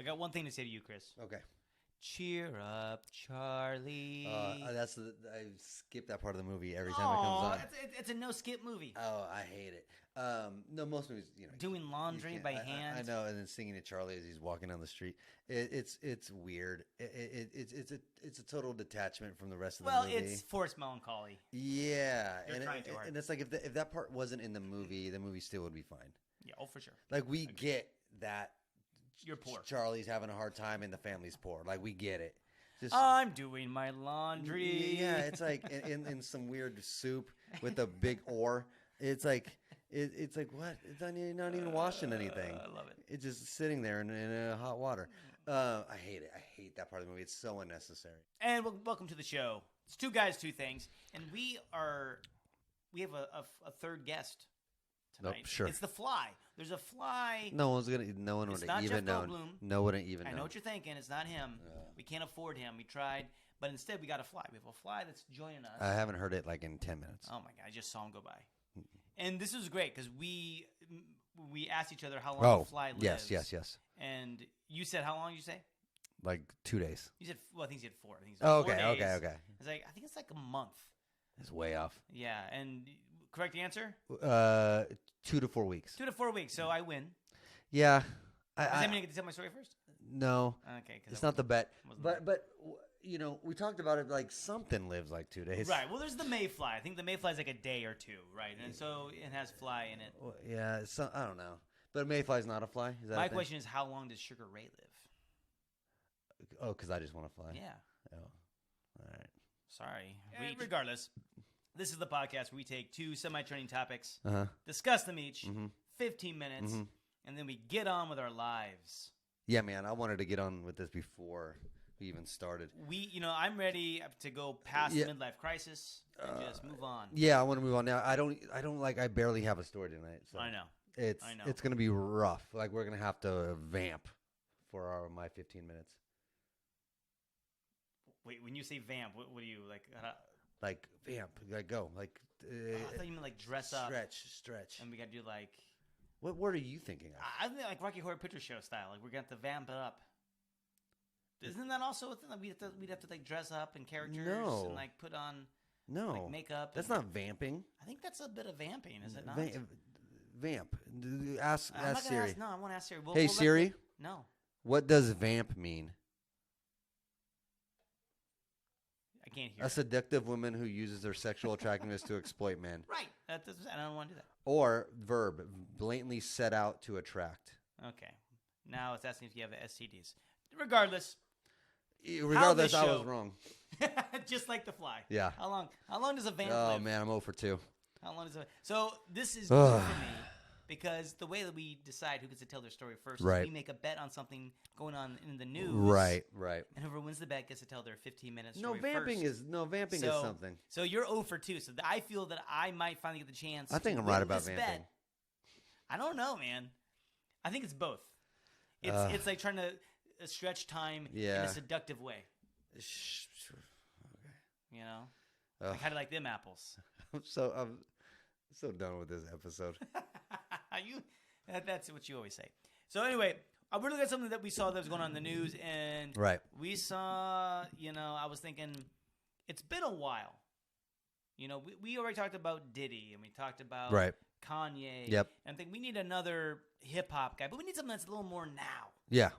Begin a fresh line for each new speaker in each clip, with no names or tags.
I got one thing to say to you, Chris.
Okay.
Cheer up, Charlie.
I skip that part of the movie every time it comes on.
It's a no-skip movie.
Oh, I hate it. No, most movies,
doing laundry by hand.
I know, and then singing to Charlie as he's walking down the street. It's weird. It's a total detachment from the rest of the movie. Well,
it's forced melancholy.
Yeah,
They're trying too hard.
And it's like if that part wasn't in the movie still would be fine.
Yeah, for sure.
Like we get that.
You're poor.
Charlie's having a hard time and the family's poor. Like we get it.
I'm doing my laundry.
Yeah, it's like in some weird soup with a big oar. It's like it's like what? It's not even washing anything.
I love it.
It's just sitting there in hot water. I hate it. I hate that part of the movie. It's so unnecessary.
And welcome to the show. It's Two Guys, Two Things, and we have a third guest tonight.
Nope, sure.
It's the Fly. There's a fly.
No one would have even known. No one even known.
I know what you're thinking. It's not him. We can't afford him. We tried, but instead we got a fly. We have a fly that's joining us.
I haven't heard it like in 10 minutes.
Oh my god! I just saw him go by, and this is great because we asked each other how long the fly lives.
Yes.
And you said how long? Did you say?
Like 2 days.
You said I think you said 4. I think
okay.
It's like I think it's like a month.
It's way off.
Yeah, and correct answer?
2 to 4 weeks.
2 to 4 weeks. So I win.
Yeah.
Does that mean I get to tell my story first?
No.
Okay.
It's not the bet. But we talked about it like something lives like 2 days.
Right. Well, there's the mayfly. I think the mayfly is like a day or two, right? And so it has fly in it.
Well, yeah. I don't know. But a mayfly's not a fly? Is that
my question is, how long does Sugar Ray live?
Oh, because I just want to fly.
Yeah.
Oh. All right.
Sorry. Regardless, this is the podcast where we take 2 semi-trending topics,
Uh-huh.
discuss them each, 15 minutes, and then we get on with our lives.
Yeah, man. I wanted to get on with this before we even started.
I'm ready to go past the midlife crisis and just move on.
Yeah, I want to move on now. I barely have a story tonight. So
I know.
It's going to be rough. Like we're going to have to vamp for my 15 minutes.
Wait, when you say vamp, what do you like?
Like vamp, like go, like.
I thought you meant like dress up,
stretch,
and we got to do like.
What word are you thinking of?
I think like Rocky Horror Picture Show style. Like we're going to vamp it up. Isn't that also a thing? Like we'd have to like dress up in characters and like put on like makeup.
That's not vamping.
I think that's a bit of vamping, is it not?
Vamp. Ask Siri.
I want to ask Siri.
Hey Siri.
No.
What does vamp mean?
I can't hear.
A seductive woman who uses her sexual attractiveness to exploit men.
Right. I don't want to do that.
Or verb, blatantly set out to attract.
Okay. Now it's asking if you have STDs. Regardless,
I was wrong.
Just like the fly.
Yeah.
How long does a vamp live?
Oh man, I'm 0 for 2.
How long does it? So this is good for me because the way that we decide who gets to tell their story first is we make a bet on something going on in the news.
Right.
And whoever wins the bet gets to tell their 15-minute story
first. Vamping is something.
So you're 0 for 2. So I feel that I might finally get the chance.
I think I'm right about vamping. Bet.
I don't know, man. I think it's both. It's like trying to stretch time in a seductive way.
Okay.
You know, like, how do you like them apples?
I'm so done with this episode.
That's what you always say. So anyway, we're looking at something that we saw that was going on in the news, and we saw. I was thinking, it's been a while. We already talked about Diddy, and we talked about Kanye.
Yep.
And I think we need another hip hop guy, but we need something that's a little more now.
Yeah.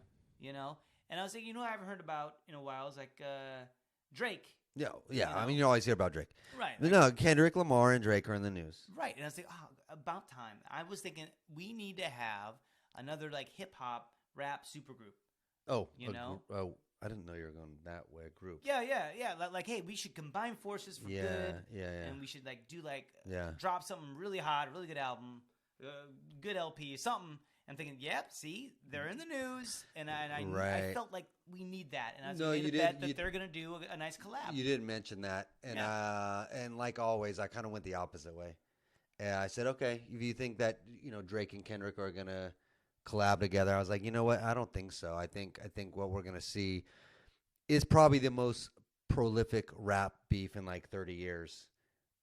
And I was thinking, I haven't heard about in a while. It's like Drake.
Yeah. I mean, you always hear about Drake.
Right.
No, Kendrick Lamar and Drake are in the news.
Right. And I was thinking, about time. I was thinking we need to have another like hip hop rap supergroup.
Oh, I didn't know you were going that way. Group.
Yeah. Like, hey, we should combine forces for good.
Yeah.
And we should like do drop something really hot, really good album, good LP, something. I'm thinking, yep, see, they're in the news, and I felt like we need that, and I was going to bet that they're going to do a nice collab.
You didn't mention that, and like always, I kind of went the opposite way. And I said, okay, if you think that Drake and Kendrick are going to collab together, I was like, you know what? I don't think so. I think what we're going to see is probably the most prolific rap beef in like 30 years,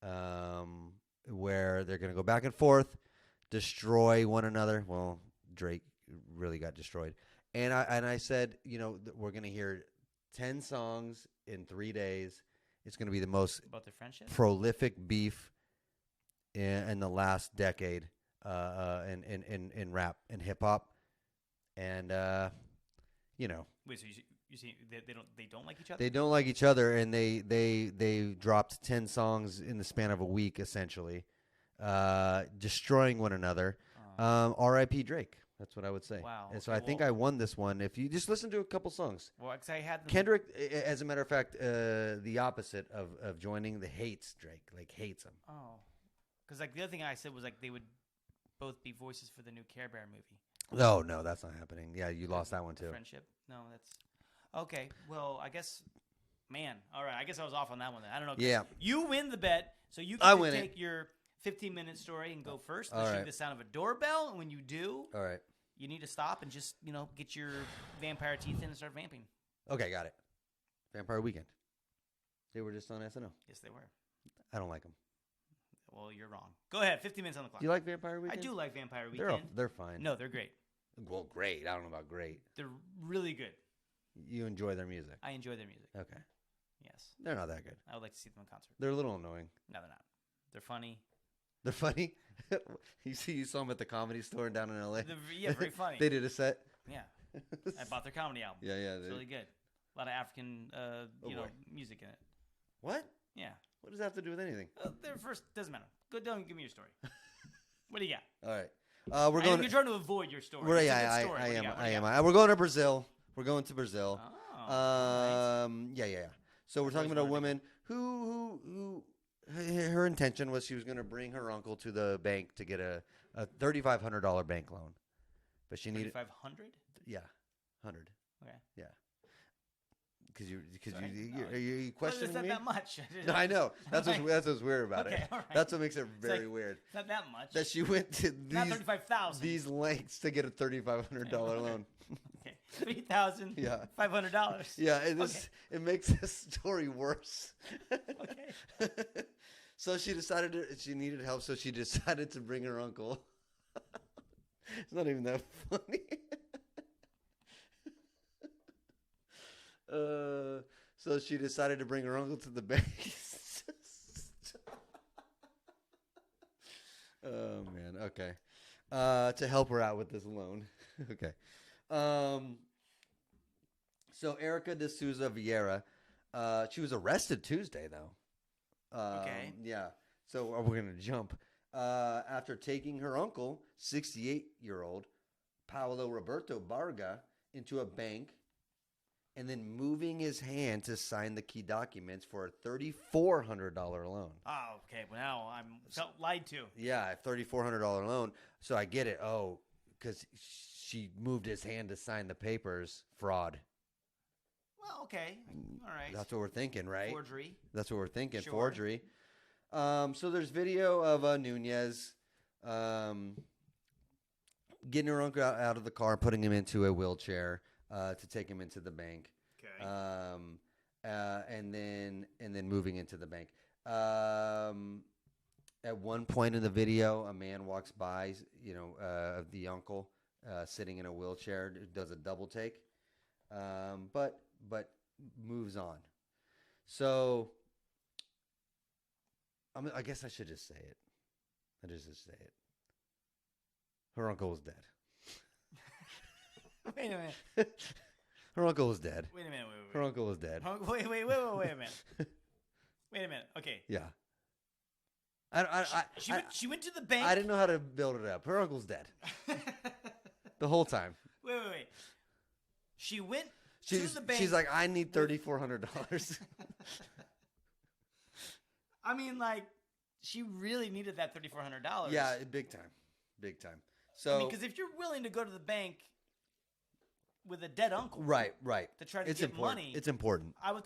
where they're going to go back and forth, destroy one another. Well, Drake really got destroyed. And I said, we're going to hear 10 songs in 3 days. It's going to be the most
about their friendship,
prolific beef in the last decade in rap and hip hop. And
Wait, so you see they don't like each other?
They don't like each other, and they dropped 10 songs in the span of a week, essentially, destroying one another. R.I.P. Drake. That's what I would say.
Wow.
And so I think I won this one. If you just listen to a couple songs.
Well, because I had
Kendrick, as a matter of fact, the opposite of joining, hates Drake, hates him.
Oh, because the other thing I said was they would both be voices for the new Care Bear movie.
Oh no, that's not happening. Yeah, you lost that one too.
Friendship? No, that's okay. Well, I guess, man. All right, I guess I was off on that one. Then I don't know.
Yeah,
you win the bet, so you can take your 15-minute story and go first. Let's hear the sound of a doorbell, and when you do,
all right,
you need to stop and just get your vampire teeth in and start vamping.
Okay, got it. Vampire Weekend. They were just on SNL.
Yes, they were.
I don't like them.
Well, you're wrong. Go ahead. 15 minutes on the clock.
Do you like Vampire Weekend?
I do like Vampire Weekend.
They're fine.
No, they're great.
Well, great. I don't know about great.
They're really good.
You enjoy their music.
I enjoy their music.
Okay.
Yes.
They're not that good.
I would like to see them in concert.
They're a little annoying.
No, they're not. They're funny.
They're funny? You saw them at the Comedy Store down in L.A.?
Yeah, very funny.
They did a set?
Yeah. I bought their comedy album.
Yeah.
It's really good. A lot of African, music in it.
What?
Yeah.
What does that have to do with anything?
Doesn't matter. Go down and give me your story. What do you got?
All right. We're going.
You're trying to avoid your story.
I am. We're going to Brazil. We're going to Brazil.
Oh, right.
Yeah. So we're talking about a woman who her intention was she was going to bring her uncle to the bank to get a $3,500 bank loan, but she needed
3,500.
Yeah, 100.
Okay.
Yeah. Because you questioning
me?
It's
not that much.
No, I know. That's what's weird about it.
All right.
That's what makes it very weird.
It's not that much.
That she went to these lengths to get a $3,500 loan.
Okay, $3,500.
Yeah, it makes this story worse.
Okay.
So she needed help, so she decided to bring her uncle. It's not even that funny. So she decided to bring her uncle to the bank. Oh man, okay. To help her out with this loan. Okay. So Erica de Souza Vieira, she was arrested Tuesday though.
Okay.
Yeah. So we're gonna jump. After taking her uncle, 68-year-old Paulo Roberto Barga, into a bank, and then moving his hand to sign the key documents for a $3,400 loan.
Oh, okay. Well, now I'm lied to.
Yeah, a $3,400 loan. So I get it. Oh, because she moved his hand to sign the papers. Fraud.
Well, okay. All right.
That's what we're thinking, right?
Forgery.
That's what we're thinking.
Sure.
Forgery. So there's video of Nunez getting her uncle out of the car, putting him into a wheelchair. To take him into the bank,
okay.
And then moving into the bank. At one point in the video, a man walks by, of the uncle sitting in a wheelchair, does a double take, but moves on. So, I guess I should just say it. I just say it. Her uncle was dead.
Wait a minute.
Her uncle was dead.
Wait a minute.
Her uncle was dead.
Wait a minute. Wait a minute. Okay.
Yeah.
She went to the bank.
I didn't know how to build it up. Her uncle's dead. The whole time.
Wait. She went to the bank.
She's like, I need $3,400.
I mean, she really needed that $3,400.
Yeah, big time. So,
because if you're willing to go to the bank with a dead uncle,
right,
to try to get money,
it's important.
I would.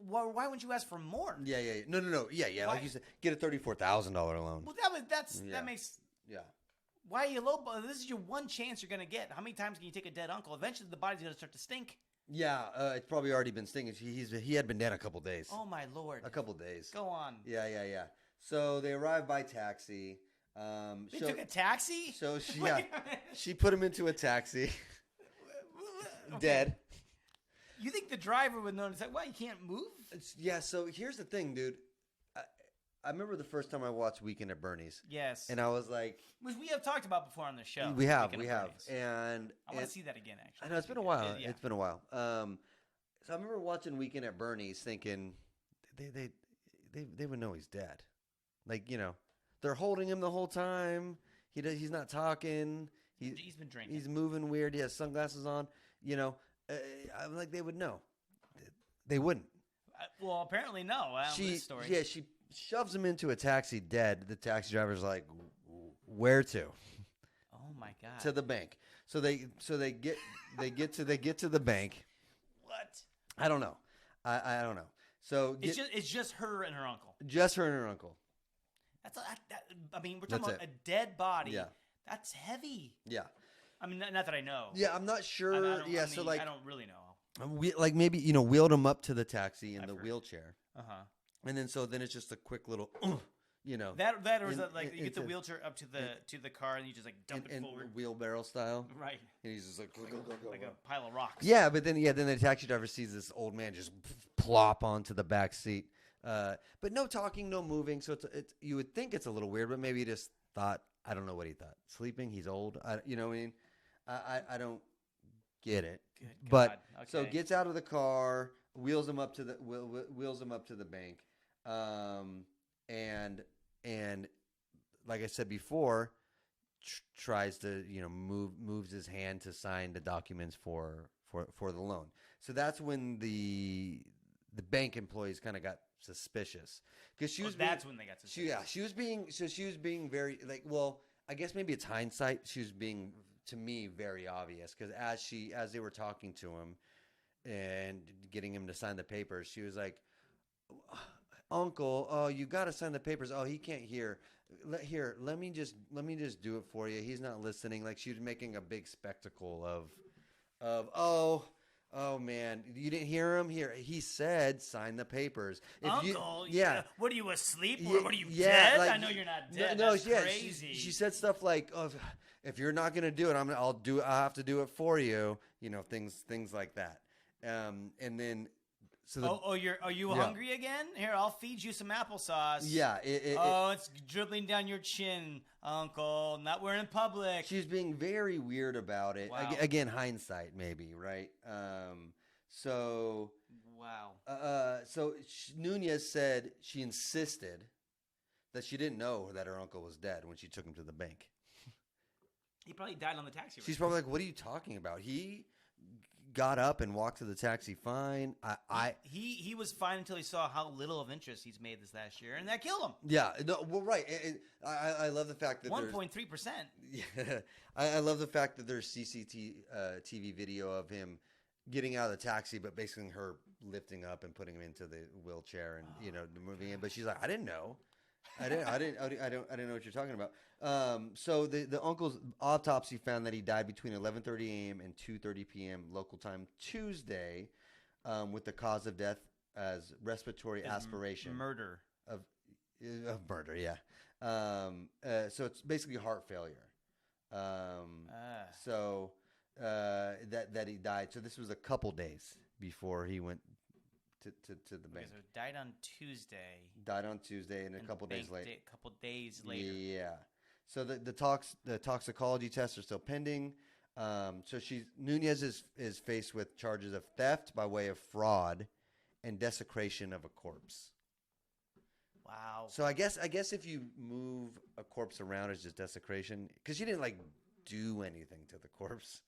Why wouldn't you ask for more?
Yeah. No. Yeah. Like you said, get a $34,000 loan.
Well, that makes.
Yeah.
Why are you low? This is your one chance you're gonna get. How many times can you take a dead uncle? Eventually, the body's gonna start to stink.
Yeah, it's probably already been stinking. He had been dead a couple days.
Oh my Lord!
A couple days.
Go on.
Yeah. So they arrived by taxi.
They took a taxi?
So she put him into a taxi. dead.
You think the driver would notice that? Why you can't move?
Yeah. So here's the thing, dude. I remember the first time I watched Weekend at Bernie's.
Yes.
And I was like,
which we have talked about before on the show.
We have. And
I want to see that again. Actually,
I know it's been a while. Yeah. It's been a while. So I remember watching Weekend at Bernie's, thinking they would know he's dead. Like, you know, they're holding him the whole time. He's not talking.
He's been drinking.
He's moving weird. He has sunglasses on. You know, I'm like, they would know. They wouldn't.
Well, apparently no. This story.
Yeah, she shoves him into a taxi dead. The taxi driver's like, where to?
Oh my god.
To the bank. So they get to the bank.
What?
I don't know. I don't know. So
it's just her and her uncle.
Just her and her uncle.
I mean, we're talking about a dead body.
Yeah.
That's heavy.
Yeah.
I mean, not that I know.
Yeah, I'm not sure.
I don't really know.
We like maybe wheeled him up to the taxi in the wheelchair. And then it's just a quick little,
that or like you get the wheelchair up to the car and you just like dump it forward,
wheelbarrow style.
Right.
And he's just like
a pile of rocks.
Yeah, but then the taxi driver sees this old man just plop onto the back seat. But no talking, no moving. So it's you would think it's a little weird, but maybe he just thought, I don't know what he thought. Sleeping, he's old. You know what I mean? I don't get it.
Good
but
God. Okay.
So gets out of the car, wheels him up to the bank, and like I said before, tries to moves his hand to sign the documents for the loan. So that's when the bank employees kind of got suspicious because she was.
That's when they got suspicious.
She was being very like. Well, I guess maybe it's hindsight. She was being, to me, very obvious because as they were talking to him and getting him to sign the papers, she was like, "Uncle, oh, you got to sign the papers. Oh, he can't hear. Here, let me just do it for you. He's not listening." Like she was making a big spectacle of oh man, you didn't hear him? Here, he said, sign the papers.
Uncle, what are you, asleep?
Yeah,
what are you, dead?
Like,
I know you're not dead.
No,
That's crazy.
She said stuff like, "Oh, if you're not going to do it, I'll have to do it for you." You know, things like that. And then,
are you hungry again? Here, I'll feed you some applesauce.
Yeah.
It's dribbling down your chin, Uncle. Not we're in public.
She's being very weird about it.
Wow.
Again, hindsight, maybe, right? So.
Wow.
So Nunez said she insisted that she didn't know that her uncle was dead when she took him to the bank.
He probably died on the taxi.
She's probably like, "What are you talking about? He got up and walked to the taxi fine.
He was fine until he saw how little of interest he's made this last year, and that killed him.
Yeah, no, well, right. I love the fact that
1.3%.
Yeah, I love the fact that there's CCTV video of him getting out of the taxi, but basically her lifting up and putting him into the wheelchair and moving in. But she's like, "I didn't know. I didn't know what you're talking about." So the uncle's autopsy found that he died between 11:30 a.m. and 2:30 p.m. local time Tuesday, with the cause of death as respiratory aspiration.
Murder
of murder. Yeah. So it's basically heart failure. So that he died. So this was a couple days before he went to the bank.
So died on Tuesday.
Died on Tuesday, and a couple days later.
A couple days later.
Yeah. So the toxicology tests are still pending. So Nunez is faced with charges of theft by way of fraud and desecration of a corpse.
Wow.
So I guess if you move a corpse around, it's just desecration, because she didn't like do anything to the corpse.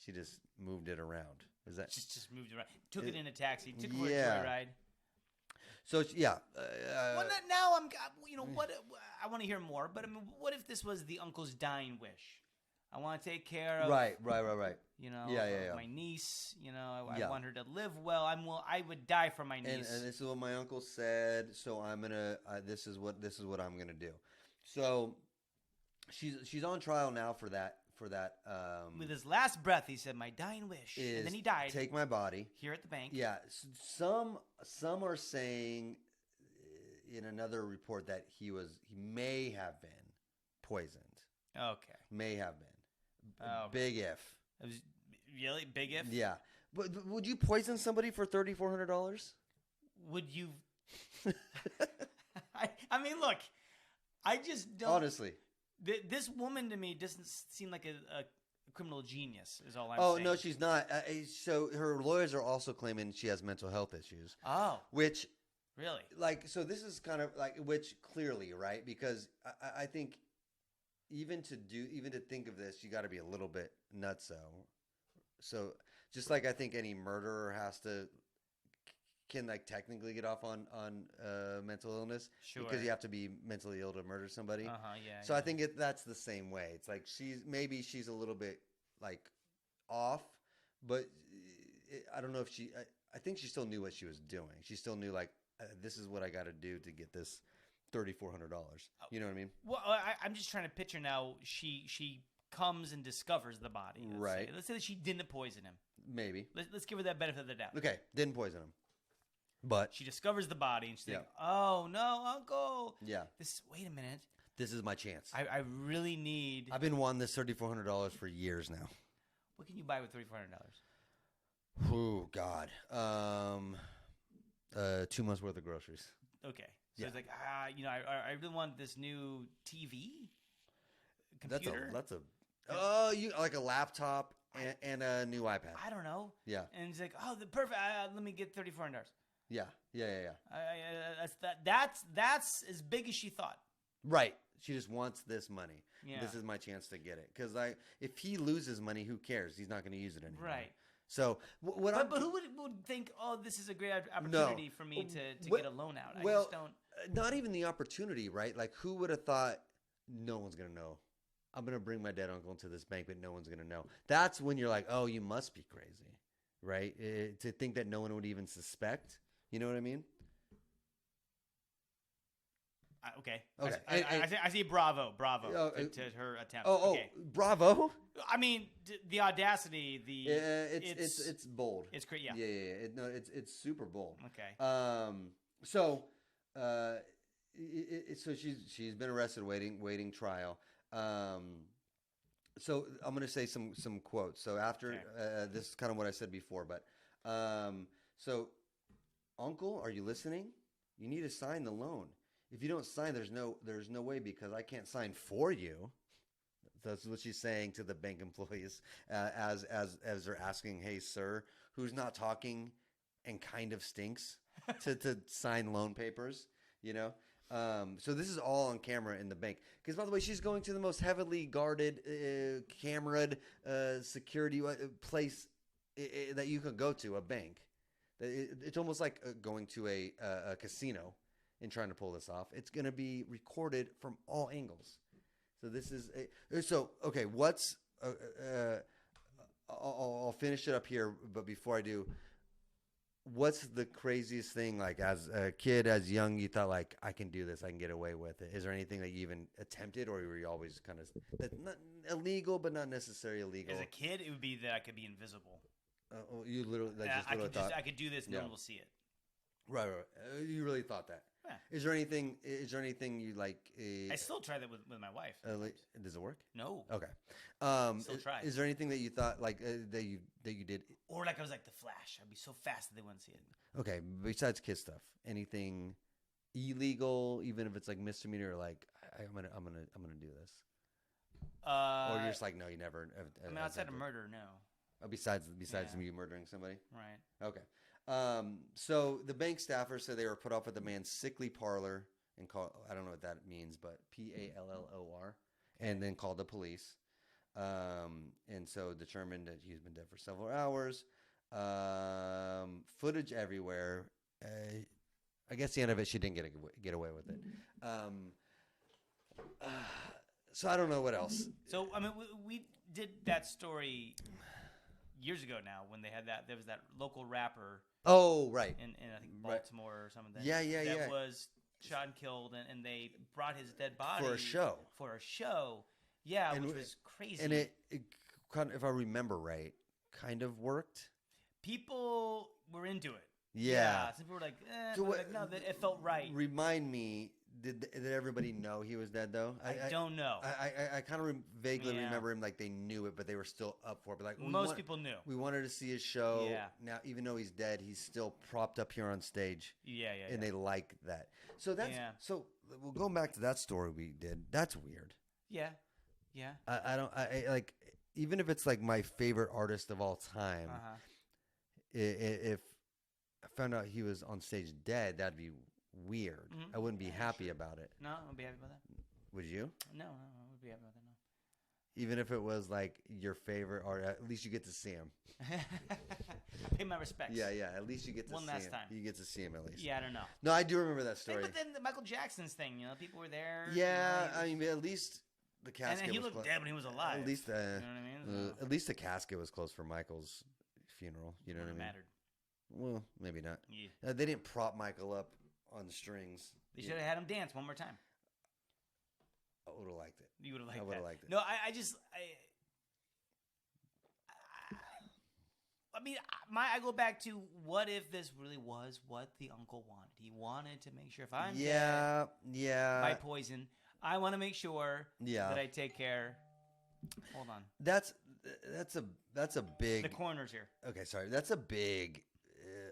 She just moved it around. Is that
just moved it around? Took it in a taxi. Took it for a joyride.
So yeah.
Now I'm. What? I want to hear more. But I mean, what if this was the uncle's dying wish? I want to take care of.
Right.
My niece. I want her to live well. I would die for my niece.
And this is what my uncle said. So I'm gonna. This is what I'm gonna do. So she's on trial now for that.
With his last breath, he said, "My dying wish," and then he died.
Take my body
here at the bank.
Yeah. Some are saying in another report that he may have been poisoned.
Okay.
May have been.
Oh,
big if.
Really? Big if?
Yeah. But would you poison somebody for $3,400?
Would you? I mean, look, I just don't.
Honestly.
This woman to me doesn't seem like a criminal genius, is all I'm
saying. Oh,
saying.
no, she's not. So her lawyers are also claiming she has mental health issues.
Oh.
Which.
Really?
Like, so this is kind of like, which clearly, right? Because I think even to think of this, you got to be a little bit nutso. So just like I think any murderer can like technically get off on mental illness,
sure,
because you have to be mentally ill to murder somebody.
Yeah.
So I think that's the same way. It's like she's a little bit like off, but I don't know if I think she still knew what she was doing. She still knew like this is what I got to do to get this $3,400. You know what I mean?
Well, I'm just trying to picture now. She comes and discovers the body.
Right.
Let's say that she didn't poison him.
Maybe.
Let's give her that benefit of the doubt.
Okay, didn't poison him. But
she discovers the body and she's like, "Oh no, Uncle!
Yeah.
Wait a minute.
This is my chance.
I really need.
I've been wanting this $3,400 for years now.
What can you buy with $3,400?
Oh God. 2 months worth of groceries.
Okay. So it's like, I really want this new TV, computer.
That's a you like a laptop and a new iPad.
I don't know.
Yeah.
And he's like, oh, perfect. Let me get $3,400.
Yeah.
That's as big as she thought.
Right. She just wants this money.
Yeah.
This is my chance to get it. Because if he loses money, who cares? He's not going to use it anymore.
Right.
So
but who would think, oh, this is a great opportunity for me to get a loan out? I just don't.
Not even the opportunity, right? Like, who would have thought no one's going to know? I'm going to bring my dead uncle into this bank, but no one's going to know. That's when you're like, oh, you must be crazy, right? To think that no one would even suspect. You know what I mean?
Okay. I see bravo to her attempt. Okay.
Bravo.
I mean, the audacity,
it's bold.
It's crazy. Yeah.
Yeah. It's super bold.
Okay.
So she's been arrested, waiting trial. So I'm going to say some quotes. So after this is kind of what I said before, but so Uncle, are you listening? You need to sign the loan. If you don't sign, there's no way, because I can't sign for you. That's what she's saying to the bank employees as they're asking, hey, sir, who's not talking and kind of stinks to sign loan papers, you know? So this is all on camera in the bank. Because, by the way, she's going to the most heavily guarded, cameraed security place that you could go to, a bank. It's almost like going to a casino and trying to pull this off. It's going to be recorded from all angles. So this is okay. What's I'll finish it up here, but before I do, what's the craziest thing, like, as a kid, as young, you thought, like, I can do this, I can get away with it? Is there anything that you even attempted, or were you always kind of not illegal but not necessarily illegal?
As a kid, it would be that I could be invisible.
You literally thought
I could do this, no one will see it.
Right. You really thought that? Yeah. Is there anything you like?
I still try that with my wife.
Does it work?
No.
Okay.
Still try.
Is there anything that you thought, like, that you did?
Or like I was like the Flash. I'd be so fast that they wouldn't see it.
Okay. Besides kid stuff, anything illegal, even if it's like misdemeanor, or like I'm gonna do this. Or you're just like, no, you never.
I mean, outside of murder, no.
Besides you murdering somebody.
Right.
Okay. So the bank staffers said they were put off at the man's sickly parlor and called, I don't know what that means, but PALLOR, and then called the police. And so determined that he's been dead for several hours. Footage everywhere. I guess the end of it, she didn't get away with it. So I don't know what else.
So, I mean, we did that story years ago now, when they had there was that local rapper.
Oh, right.
In I think Baltimore or something.
That
was shot and killed, and they brought his dead body
for a show.
Yeah, which was crazy.
And it kind of, if I remember right, kind of worked.
People were into it.
Yeah.
Some people were like, no, it felt right.
Remind me, Did everybody know he was dead though?
I don't know.
I kind of vaguely remember him like they knew it, but they were still up for it. But like
most people knew.
We wanted to see his show.
Yeah.
Now, even though he's dead, he's still propped up here on stage.
Yeah.
And they like that. So that's so. Well, going back to that story we did. That's weird.
Yeah.
I like even if it's like my favorite artist of all time. If I found out he was on stage dead, that'd be weird. Mm-hmm. I wouldn't be happy about it.
No, I wouldn't be happy about that.
Would you?
No, I wouldn't be happy about that. No.
Even if it was like your favorite art, at least you get to see him.
Pay my respects.
Yeah. At least you get to see him.
One last time.
You get to see him at least.
Yeah, I don't know.
No, I do remember that story.
But then the Michael Jackson's thing, people were there.
Yeah, I mean, at least the casket.
And he looked dead when he was alive.
At least,
you know what I mean?
At least the casket was closed for Michael's funeral. You know what I mean?
Mattered.
Well, maybe not.
Yeah.
They didn't prop Michael up on the strings.
They should have had him dance one more time.
I would have liked it.
You would have liked it.
I would have liked it.
No, I go back to what if this really was what the uncle wanted. He wanted to make sure if I'm dead by poison, I want to make sure that I take care. Hold on.
That's a big.
The coroner's here.
Okay, sorry. That's a big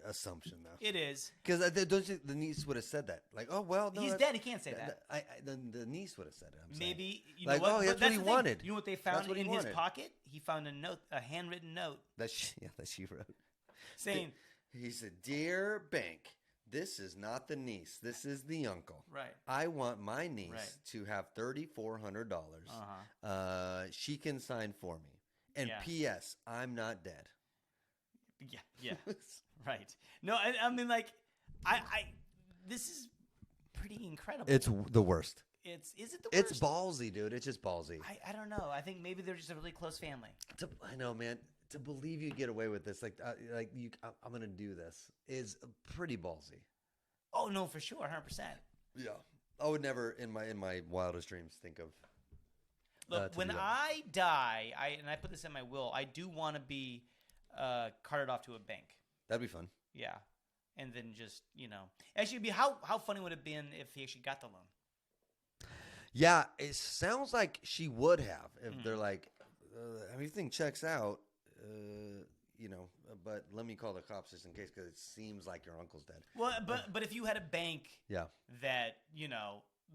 assumption, though.
It is
because don't you, the niece would have said that? Like, oh well, no,
he's dead. He can't say that.
The niece would have said it.
Maybe
you know like, what? That's what he wanted.
You know what they found in his pocket? He found a note, a handwritten note
that she wrote,
saying,
"He said, dear bank, this is not the niece. This is the uncle.
Right.
I want my niece to have $3,400. She can sign for me. And P.S. I'm not dead."
Yeah. Right. No, I mean, like, I this is pretty incredible.
It's the worst.
Is it the worst?
It's ballsy, dude. It's just ballsy.
I don't know. I think maybe they're just a really close family.
I know, man. To believe you get away with this, I'm gonna do this, is pretty ballsy.
Oh no, for sure, 100%.
Yeah, I would never in my wildest dreams think of.
Look, when I die, I put this in my will. I do want to be carted off to a bank.
That'd be fun.
Yeah, and then just actually, be how funny would it have been if he actually got the loan?
Yeah, it sounds like she would have if they're like, everything checks out. But let me call the cops just in case because it seems like your uncle's dead.
Well, but if you had a bank, that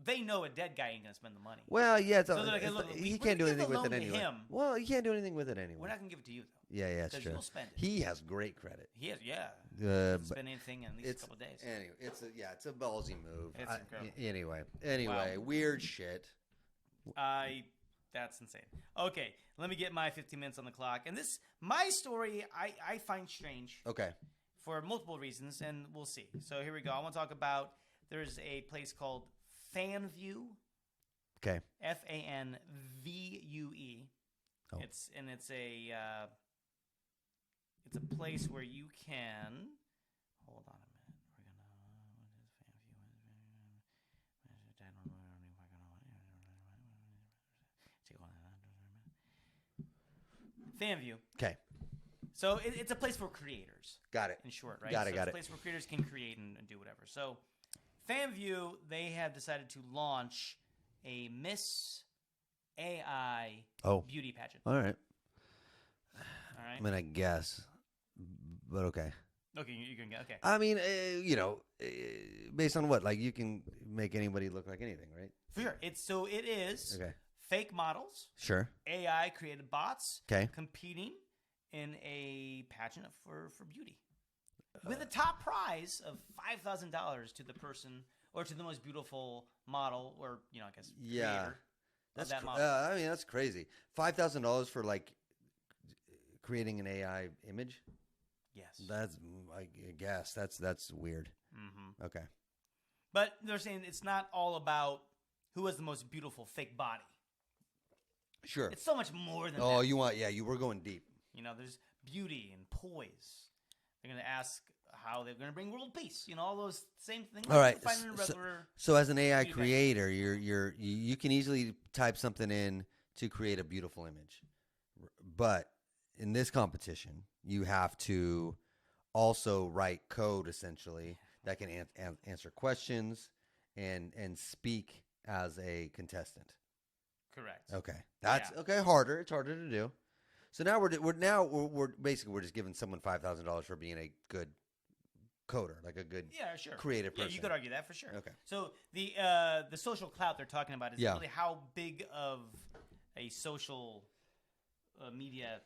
they know a dead guy ain't gonna spend the money.
Well, yeah,
he
can't do anything with it anyway. Well, he can't do anything with it anyway.
We're not gonna give it to you though.
Yeah, it's true.
You'll spend it.
He has great credit.
He has, doesn't spend anything in at least a couple of days.
Anyway, it's a ballsy move.
It's incredible.
Anyway, weird shit.
That's insane. Okay, let me get my 15 minutes on the clock. And my story, I find strange.
Okay. For
multiple reasons, and we'll see. So here we go. I want to talk about, there's a place called FanVue.
Okay.
FANVUE.
Oh.
It's a place where you can, hold on a minute. FanVue.
Okay.
So it's a place for creators.
Got it.
In short, right?
Got it.
It's a place where creators can create and do whatever. So FanVue, they have decided to launch a Miss AI beauty pageant.
All right. I mean, I guess, but okay.
Okay, you can get okay.
I mean, based on what? Like, you can make anybody look like anything, right?
For sure. It is fake models.
Sure.
AI created bots.
Okay.
Competing in a pageant for beauty, with a top prize of $5,000 to the person or to the most beautiful model, or I guess creator.
That's
that model.
I mean, that's crazy. $5,000 for like creating an AI image.
Yes.
That's, I guess that's weird.
Mm-hmm.
Okay.
But they're saying it's not all about who has the most beautiful fake body.
Sure.
It's so much more than that.
Oh, you were going deep.
There's beauty and poise. They're going to ask how they're going to bring world peace. All those same things.
All right.
So
as an AI creator, you can easily type something in to create a beautiful image. But in this competition, you have to also write code essentially that can answer questions and speak as a contestant.
Correct.
Okay, that's okay. Harder. It's harder to do. So now we're basically we're just giving someone $5,000 for being a good coder, like a good creative person.
Yeah, you could argue that for sure.
Okay.
So the social clout they're talking about is really how big of a social media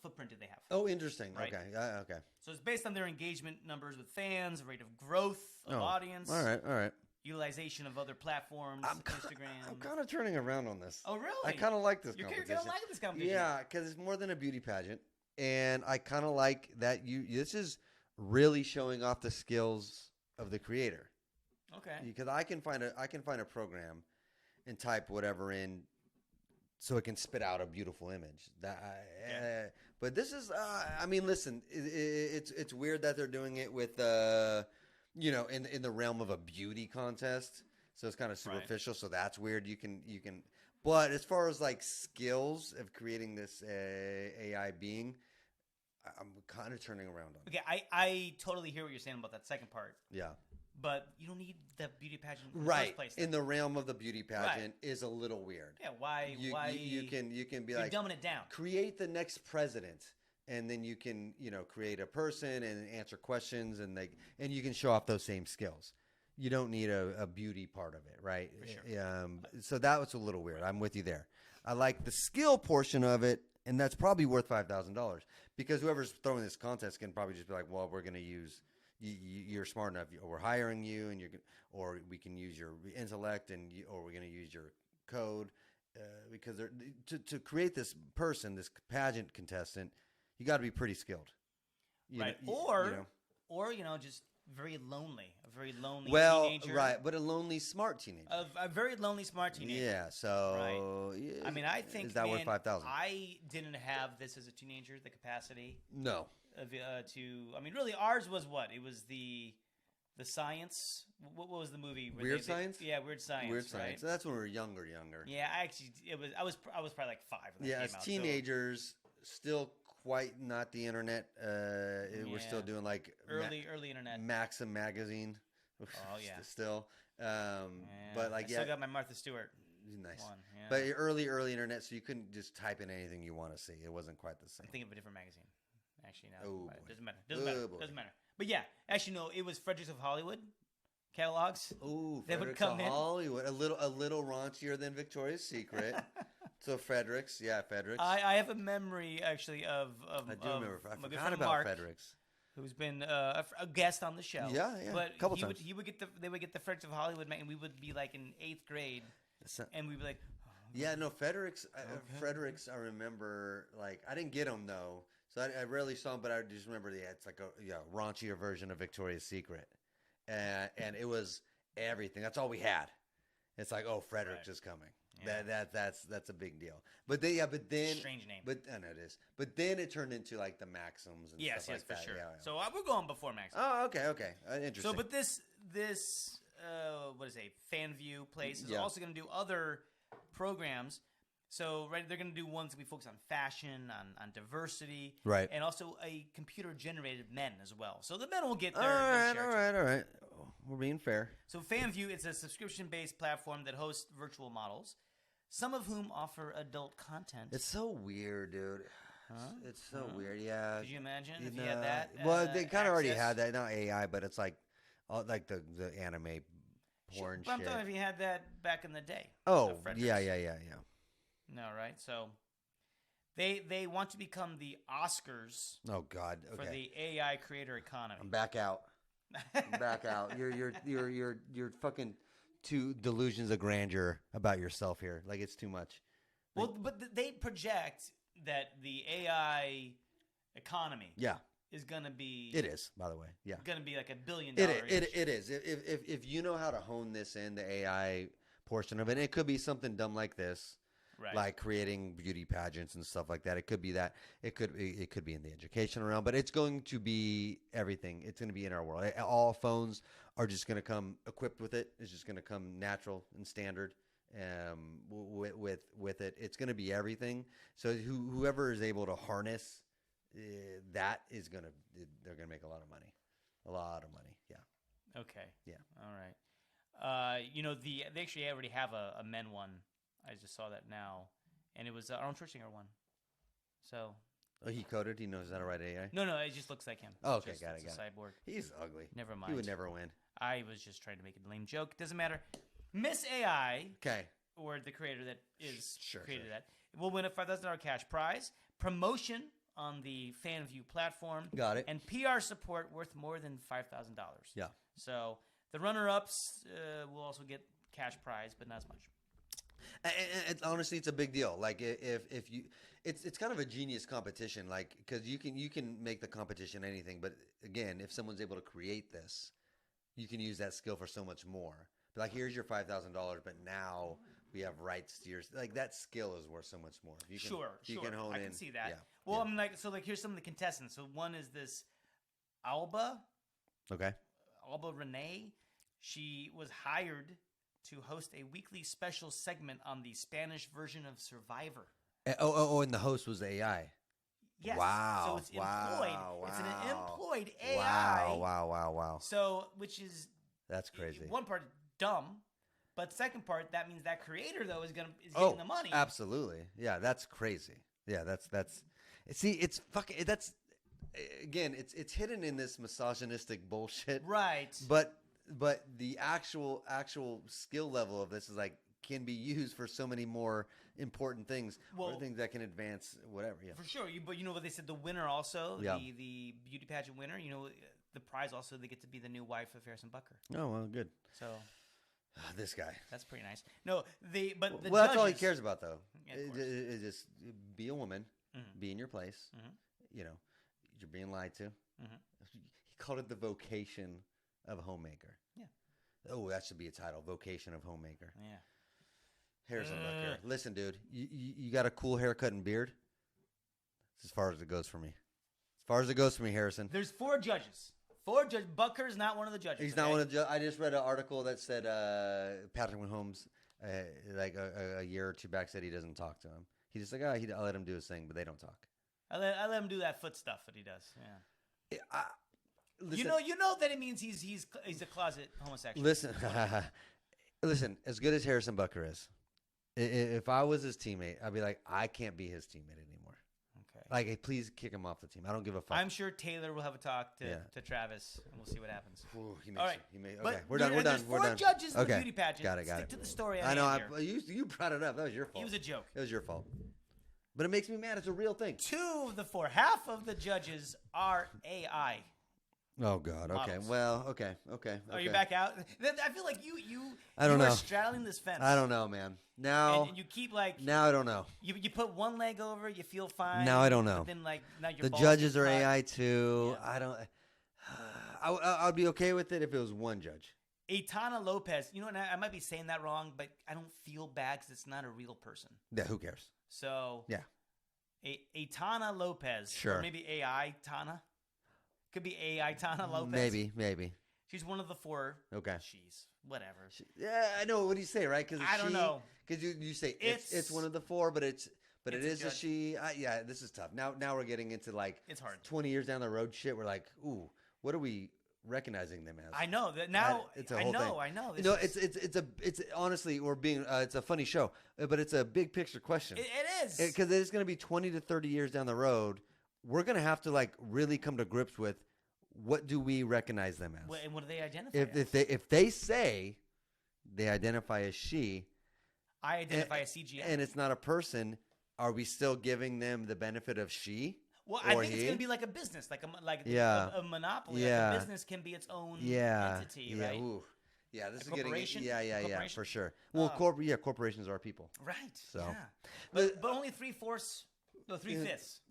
footprint do they have?
Oh, interesting.
Right?
Okay. Okay.
So it's based on their engagement numbers with fans, rate of growth of audience.
All right.
Utilization of other platforms, Instagram.
I'm kind of turning around on this.
Oh, really?
I kind of like this competition.
You're gonna like this competition.
Yeah, because it's more than a beauty pageant, and I kind of like that. This is really showing off the skills of the creator.
Okay.
Because I can find a program and type whatever in, so it can spit out a beautiful image. But this is, I mean, listen, it's weird that they're doing it with, in the realm of a beauty contest. So it's kind of superficial. Right. So that's weird. You can, but as far as like skills of creating this AI being, I'm kind of turning around on it.
Okay, I totally hear what you're saying about that second part.
Yeah.
But you don't need the beauty pageant in the first place.
In the realm of the beauty pageant is a little weird.
Yeah, why
you can be like
dumbing it down.
Create the next president, and then you can create a person and answer questions, and you can show off those same skills. You don't need a beauty part of it, right?
For sure.
So that was a little weird. I'm with you there. I like the skill portion of it, and that's probably worth $5,000 because whoever's throwing this contest can probably just be like, well, we're going to use. You're smart enough. We're hiring you, and or we can use your intellect, or we're going to use your code, because to create this person, this pageant contestant, you got to be pretty skilled,
right? Or just very lonely, a very lonely teenager.
Right, but a lonely smart teenager,
a very lonely smart teenager.
Yeah. So,
right. I mean, I think
is that worth $5,000?
I didn't have this as a teenager, the capacity.
No.
Really, ours was what? It was the science. What was the movie?
Weird Science?
Yeah, Weird Science.
Weird Science.
Right?
So that's when we were younger.
Yeah, I was probably like 5 when that came
as
out,
teenagers, still quite not the internet. We're still doing like
early internet.
Maxim magazine.
Oh yeah.
Still. But like
I still got my Martha Stewart.
Nice.
One, yeah.
But early internet, so you couldn't just type in anything you want to see. It wasn't quite the same.
I'm thinking of a different magazine. Actually, no.
It
doesn't matter. Doesn't matter. But yeah, actually, no. It was Fredericks of Hollywood catalogs.
Ooh,
they would come
in Hollywood, a little raunchier than Victoria's Secret. So Fredericks.
I have a memory actually of
I do remember. I forgot about
Mark,
Fredericks,
who's been a guest on the show.
Yeah.
But
a couple times.
They would get the Fredericks of Hollywood, and we would be like in 8th grade, and we'd be like.
Yeah, no, Fredericks. Fredericks, I remember. Like, I didn't get them though, so I rarely saw them. But I just remember, it's like a raunchier version of Victoria's Secret, and it was everything. That's all we had. It's like, oh, Fredericks is coming. Yeah. That's a big deal. But then
strange name.
But I know it is. But then it turned into like the Maxims and stuff like that.
Yes, for sure.
Yeah.
So we're going before Maxims.
Oh, okay, interesting.
So, but this what is a fan view place is also going to do other programs. So they're going to do ones that we focus on fashion, on diversity,
right,
and also a computer-generated men as well. So the men will get their
all right. We're being fair.
So FanView, it's a subscription-based platform that hosts virtual models, some of whom offer adult content.
It's so weird, dude. It's so weird. Yeah.
Could you imagine if you had that?
Well, they kind of already had that. Not AI, but it's like the anime porn
shit. I'm talking if you had that back in the day.
Oh, yeah.
No, right? So they want to become the Oscars.
Oh God! Okay.
For the AI creator economy.
I'm back out. You're fucking two delusions of grandeur about yourself here. Like, it's too much.
Well, but they project that the AI economy.
Yeah.
Is going to be...
It is, by the way. Yeah.
Going to be like $1 billion.
It is. If you know how to hone this in, the AI portion of it, it could be something dumb like this, right, like creating beauty pageants and stuff like that. It could be that. It could be in the educational realm, but it's going to be everything. It's going to be in our world. All phones are just going to come equipped with it. It's just going to come natural and standard with it. It's going to be everything. So whoever is able to harness... they're gonna make a lot of money, yeah.
Okay.
Yeah.
All right. They actually already have a men one. I just saw that now, and it was Arnold Schwarzenegger one. So.
Oh, he coded. He knows how to write AI.
No, it just looks like him.
Oh, okay,
it's
got it.
Cyborg.
He's ugly.
Never mind.
He would never win.
I was just trying to make a lame joke. Doesn't matter. Miss AI.
Okay.
Or the creator that is created
sure.
that will win a $5,000 cash prize, promotion on the FanView platform.
Got it.
And PR support worth more than $5,000.
Yeah.
So the runner-ups will also get cash prize, but not as much.
And honestly, it's a big deal. Like if you, it's kind of a genius competition. Like because you can make the competition anything, but again, if someone's able to create this, you can use that skill for so much more. But like here's your $5,000, but now we have rights to your like that skill is worth so much more. You can,
sure.
You can hone
I
in.
can see that.
Yeah.
Well, I'm like here's some of the contestants. So one is this Alba.
Okay.
Alba Renee. She was hired to host a weekly special segment on the Spanish version of Survivor.
And the host was AI.
Yes.
Wow.
So it's employed.
Wow.
It's an employed AI.
Wow.
So, which is
that's crazy.
One part dumb, but second part that means that creator though is getting the money.
Absolutely. Yeah, that's crazy. Yeah, that's. See, it's fucking. That's again. It's hidden in this misogynistic bullshit.
Right.
But the actual skill level of this is like can be used for so many more important things or things that can advance whatever. Yeah,
for sure. But you know what they said? The winner also,
yeah.
the beauty pageant winner. You know, the prize also they get to be the new wife of Harrison Bucker.
Oh well, good.
So
this guy.
That's pretty nice. No, the judges,
that's all he cares about though.
Yeah,
is just be a woman, be in your place.
Mm-hmm.
You know, you're being lied to.
Mm-hmm.
He called it the vocation of a homemaker.
Yeah.
Oh, that should be a title. Vocation of homemaker.
Yeah.
Harrison Bucker. Listen, dude. You got a cool haircut and beard? That's as far as it goes for me. As far as it goes for me, Harrison.
There's 4 judges. Bucker's not one of the judges.
He's not one of the judges. I just read an article that said Patrick Mahomes, like a year or two back, said he doesn't talk to him. He's just like, I'll let him do his thing, but they don't talk.
I let him do that foot stuff that he does. Yeah.
Listen,
you know that it means he's a closet homosexual.
Listen. As good as Harrison Bucker is, if I was his teammate, I'd be like, I can't be his teammate anymore.
Okay.
Like, hey, please kick him off the team. I don't give a fuck.
I'm sure Taylor will have a talk to Travis, and we'll see what happens.
Ooh,
all right.
Okay, we're done.
There's 4 judges in the beauty pageant.
Got it.
Stick to the story.
I know. You brought it up. That was your fault.
It was a joke.
It was your fault. But it makes me mad. It's a real thing.
2 of the 4, half of the judges are AI.
Oh God. Okay.
Models.
Well. Okay.
Are you back out? I feel like you.
I don't know.
Are straddling this fence.
I don't know, man. Now.
And you keep like.
Now I don't know.
You put one leg over, you feel fine.
Now I don't know.
But then now your
the
balls
judges
get
are
cut.
AI too.
Yeah.
I don't. I'd be okay with it if it was one judge.
Aitana Lopez. You know, and I might be saying that wrong, but I don't feel bad because it's not a real person.
Yeah. Who cares?
So.
Yeah.
Aitana Lopez.
Sure.
Or maybe AI Tana. Could be AI Tana Lopez.
Maybe.
She's one of the 4.
Okay.
She's whatever.
Yeah, I know. What do you say, right? Because
I don't know.
Because you say it's one of the 4, but it is a she. Yeah, this is tough. Now we're getting into like
it's hard.
20 years down the road shit. We're like, ooh, what are we recognizing them as?
I know that now.
It's a whole thing.
I know.
It's honestly we're being. It's a funny show, but it's a big picture question.
It is
because it's going to be 20 to 30 years down the road. We're going to have to like really come to grips with what do we recognize them as?
And what do they identify as?
If they say they identify as she,
I identify as CGI,
and it's not a person, are we still giving them the benefit of she?
Well, I think it's going to be like a business, like a monopoly.
Yeah.
Like a business can be its own entity, right?
Ooh. Yeah, this is
corporation?
getting yeah, for sure. Well, corporations are people.
Right.
So,
yeah. But only 3/4. No, 3/5.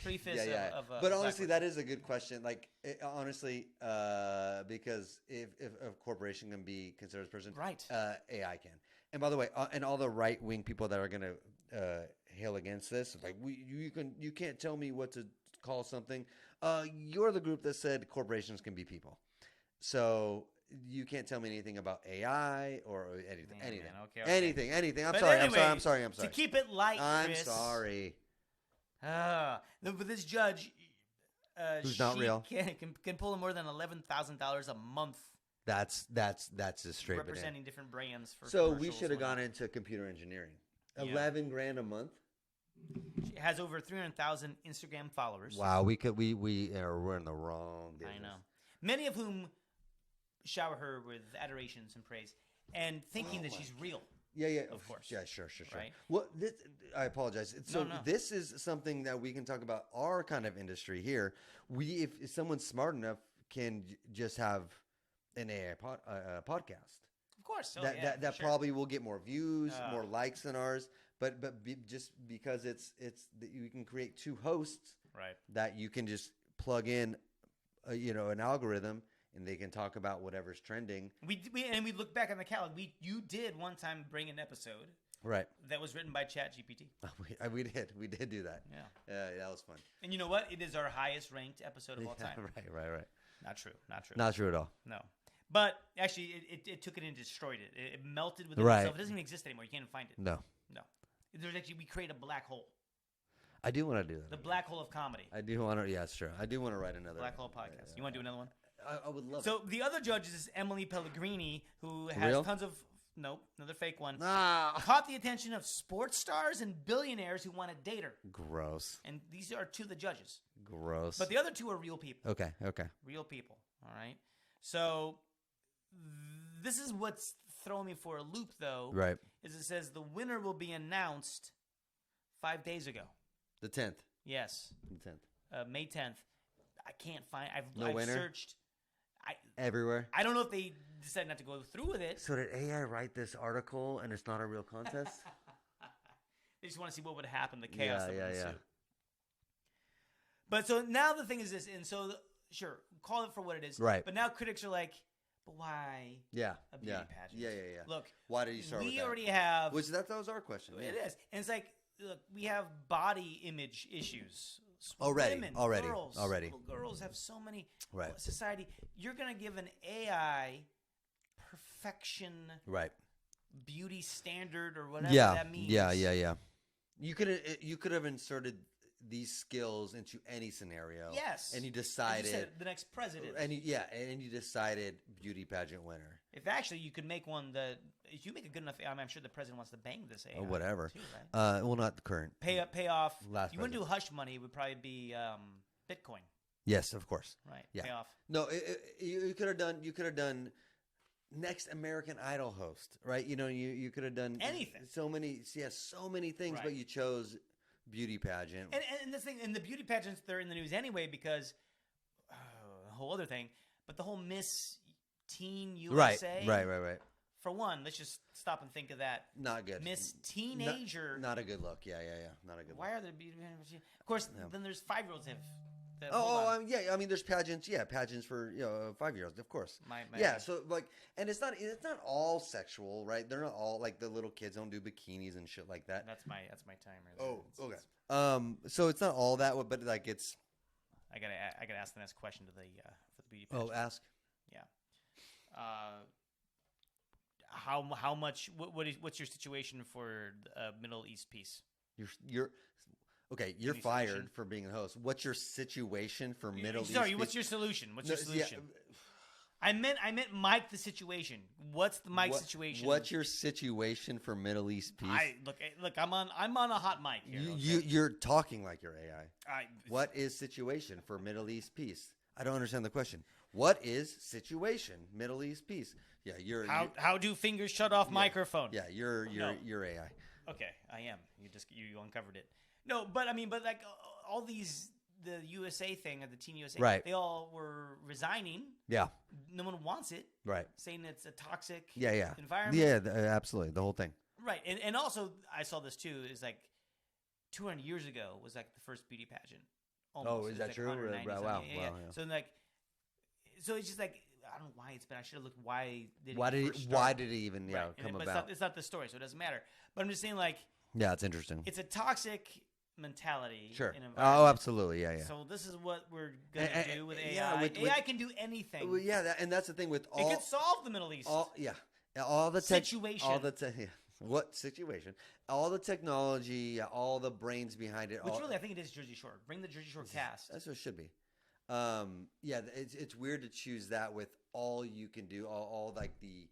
3/5 of
but honestly, that is a good question. Like, honestly, because if a corporation can be considered a person,
right?
AI can. And by the way, and all the right wing people that are going to hail against this, like you can't tell me what to call something. You're the group that said corporations can be people, so you can't tell me anything about AI or anything. Anything. I'm sorry.
To keep it light, Chris,
I'm sorry.
But this judge,
who's not real,
can pull in more than $11,000 a month
That's just straight
representing different brands for.
So we should have gone into computer engineering. Yeah. $11,000 a month.
She has over 300,000 Instagram followers.
Wow, we're in the wrong business.
I know. Many of whom shower her with adorations and praise, and thinking that she's real.
Yeah,
of course.
Yeah, sure.
Right?
Well, I apologize. So
No.
this is something that we can talk about our kind of industry here. If someone's smart enough, can just have an AI podcast.
Of course.
That probably will get more views, more likes than ours. But just because you can create two hosts,
right? That
you can just plug in, an algorithm, and they can talk about whatever's trending. We
look back on the catalog. You did one time bring an episode,
right?
That was written by ChatGPT.
We did do that.
Yeah,
that was fun.
And you know what? It is our highest ranked episode of all time.
Right.
Not true.
Not true at all.
No. But actually, it took it and destroyed it. It melted within itself. It doesn't even exist anymore. You can't even find it.
No.
We create a black hole.
I do want to do that.
The black hole of comedy.
I do want to. Yeah, it's true. I do want to write another
black hole podcast. You want to do another one?
I would love it.
So the other judge is Emily Pellegrini, who has tons of another fake one. Caught the attention of sports stars and billionaires who want to date her.
Gross.
And these are two of the judges.
Gross.
But the other two are real people.
Okay.
Real people. All right. So this is what's throwing me for a loop, though.
Right.
Is it says the winner will be announced 5 days ago.
The 10th.
Yes.
The 10th.
May 10th. I can't find.
I've winner?
Searched.
Everywhere.
I don't know if they decided not to go through with it.
So did AI write this article and it's not a real contest?
They just want to see what would happen. The chaos that would ensue.
Yeah.
But so now the thing is this, and so sure, call it for what it is.
Right.
But now critics are like, but why?
Yeah.
A beauty pageant.
Yeah.
Look,
why did you start with that?
We already have.
That was our question.
It is, and it's like, look, we have body image issues.
Already.
Girls, little girls have so many.
Right.
Society, you're gonna give an AI perfection.
Right.
Beauty standard or whatever that means.
Yeah. You could have inserted these skills into any scenario.
Yes.
And you decided.
You said the next president.
And you decided beauty pageant winner.
If actually you could make one that if you make a good enough, I'm sure the president wants to bang this AI.
Or whatever.
Too, right?
Well, not the current.
Pay off.
Last
you wouldn't do hush money. It would probably be Bitcoin.
Yes, of course.
Right.
Yeah.
Pay off.
No, you could have done. You could have done. Next American Idol host, right? You could have done
anything.
So many things, right. But you chose beauty pageant.
And this thing, and the beauty pageants, they're in the news anyway because a whole other thing. But the whole Miss Teen USA,
right.
For one, let's just stop and think of that.
Not good.
Miss Teenager,
not a good look. Yeah. Not a good.
Why
look.
are there beauty pageants? Of course, then there's 5-year-olds have.
Yeah. I mean, there's pageants. Yeah, pageants for 5-year-olds, of course. So and it's not all sexual, right? They're not all like the little kids don't do bikinis and shit like that.
That's my timer.
Oh, okay. So it's not all that, but like it's.
I gotta ask the next question for the beauty pageant.
Oh, ask.
Yeah. How much? What's your situation for Middle East peace?
Okay, you're fired solution? For being a host. What's your situation for Middle East?
Sorry, what's your solution? What's your solution? Yeah. I meant Mike the situation. What's the Mike situation?
What's your situation for Middle East peace?
Look. I'm on a hot mic here.
You're talking like you're AI. What is situation for Middle East peace? I don't understand the question. What is situation Middle East peace? Yeah,
how do fingers shut off microphone?
Yeah, you're AI.
Okay, I am. You uncovered it. No, but like all these, the USA thing, or the Teen USA,
right.
They all were resigning.
Yeah.
No one wants it.
Right.
Saying it's a toxic
environment. Yeah, absolutely. The whole thing.
Right. And also, I saw this too, is like 200 years ago was like the first beauty pageant. Almost.
Oh, is that like true? Wow.
Yeah. So it's just like, I don't know why it's been. I should have looked why did
it even come about?
It's not the story, so it doesn't matter. But I'm just saying, like,
yeah, it's interesting.
It's a toxic mentality.
Sure.
Oh,
absolutely. Yeah.
So this is what we're gonna do with AI. AI can do anything.
Well, yeah, and that's the thing with all.
It could solve the Middle East.
All the
situation.
What situation? All the technology, all the brains behind it.
Which really, I think it is Jersey Shore. Bring the Jersey Shore cast.
That's what it should be. Yeah, it's weird to choose that with all you can do, all like the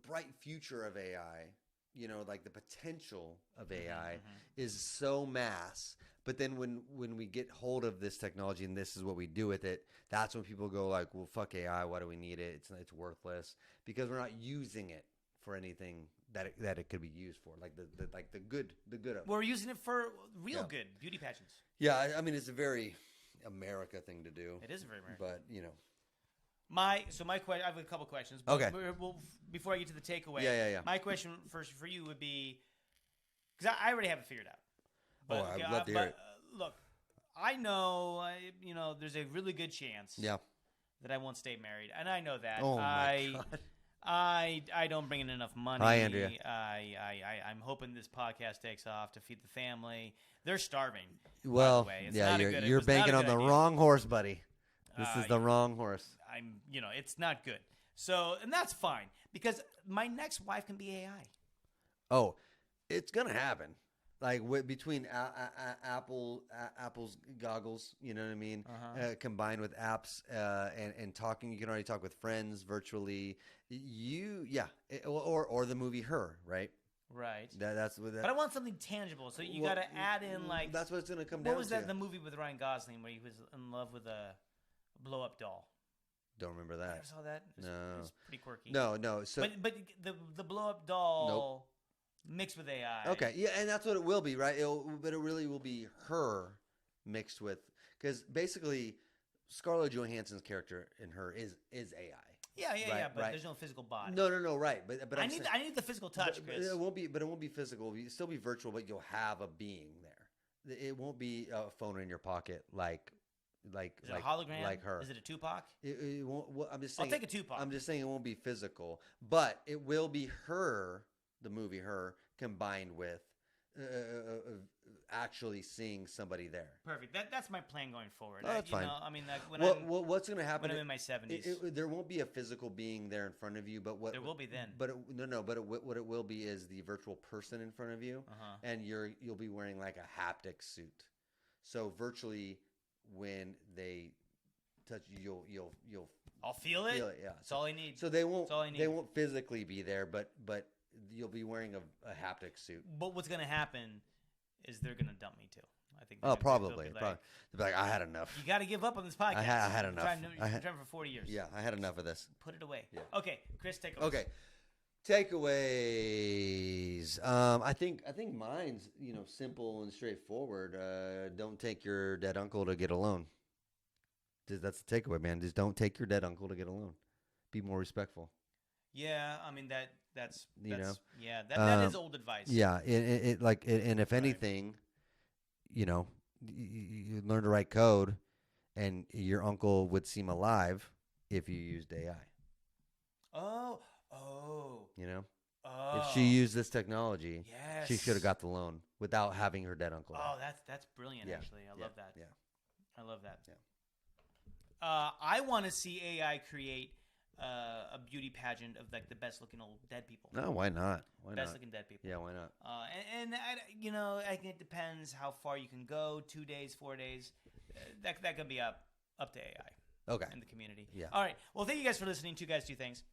bright future of AI. You know, like the potential of AI is so mass. But then when we get hold of this technology and this is what we do with it, that's when people go like, well, fuck AI. Why do we need it? It's worthless because we're not using it for anything that it could be used for, like the good of it.
We're using it for real good beauty pageants.
Yeah, I mean it's a very America thing to do.
It is very American.
But you know,
my question. I have a couple questions. But
okay.
Before I get to the takeaway,
yeah.
My question first for you would be, because I already have it figured out. But,
I'd love to hear it.
Look, I know, there's a really good chance.
Yeah.
That I won't stay married, and I know that.
Oh my God.
I don't bring in enough money.
Hi, Andrea.
I'm hoping this podcast takes off to feed the family. They're starving.
Well,
by the way.
yeah, you're banking on the wrong horse, buddy. This is the wrong horse.
It's not good. So, and that's fine because my next wife can be AI.
Oh, it's gonna happen. Like between Apple's goggles, you know what I mean, combined with apps and talking, you can already talk with friends virtually. Or the movie Her, right?
Right.
That's what.
But I want something tangible, so you got to add in like.
That's what it's going to come down to.
What was that? The movie with Ryan Gosling where he was in love with a blow-up doll.
Don't remember that.
You ever saw that?
No.
It's pretty quirky.
No. So,
but the blow-up doll mixed with AI.
Okay, yeah, and that's what it will be, right? But it really will be her mixed with, because basically Scarlett Johansson's character in Her is AI.
Yeah. But there's no physical body.
No, right. But
I need the physical touch, Chris.
It won't be physical. It'll still be virtual, but you'll have a being there. It won't be a phone in your pocket like
is it a hologram?
Like Her.
Is it a Tupac?
It won't. Well, I'm just saying.
I'll take a Tupac.
I'm just saying it won't be physical, but it will be her, the movie Her, combined with actually seeing somebody there.
Perfect. That's my plan going forward.
Oh, that's fine.
I mean, like
what's going to happen
when I'm in my 70s?
There won't be a physical being there in front of you, but what
there will be then.
But what it will be is the virtual person in front of you, and you'll be wearing like a haptic suit. So virtually, when they touch you, you'll
I'll feel it.
Yeah,
that's all I need.
So they won't physically be there, but you'll be wearing a haptic suit.
But what's going to happen is they're going to dump me too. I think.
Probably. They'll be like, I had enough.
You got to give up on this podcast.
I had enough.
I've been trying for 40 years.
Yeah, I had enough of this.
Put it away.
Yeah.
Okay, Chris, take
Okay, takeaways. I think mine's simple and straightforward. Don't take your dead uncle to get a loan. That's the takeaway, man. Just don't take your dead uncle to get a loan. Be more respectful.
Yeah, I mean that's
that
is old advice.
Yeah, and if anything, you learn to write code, and your uncle would seem alive if you used AI.
Oh.
If she used this technology,
yes,
she should have got the loan without having her dead uncle.
Oh, that's brilliant. Actually, I love that.
Yeah,
I love that.
Yeah.
I want to see AI create a beauty pageant of like the best looking old dead people.
No, why not?
Best looking dead people.
Yeah, why not?
And I think it depends how far you can go. 2 days, 4 days. That can be up to AI.
Okay.
In the community.
Yeah.
All right. Well, thank you guys for listening. 2 Guys, 2 Things.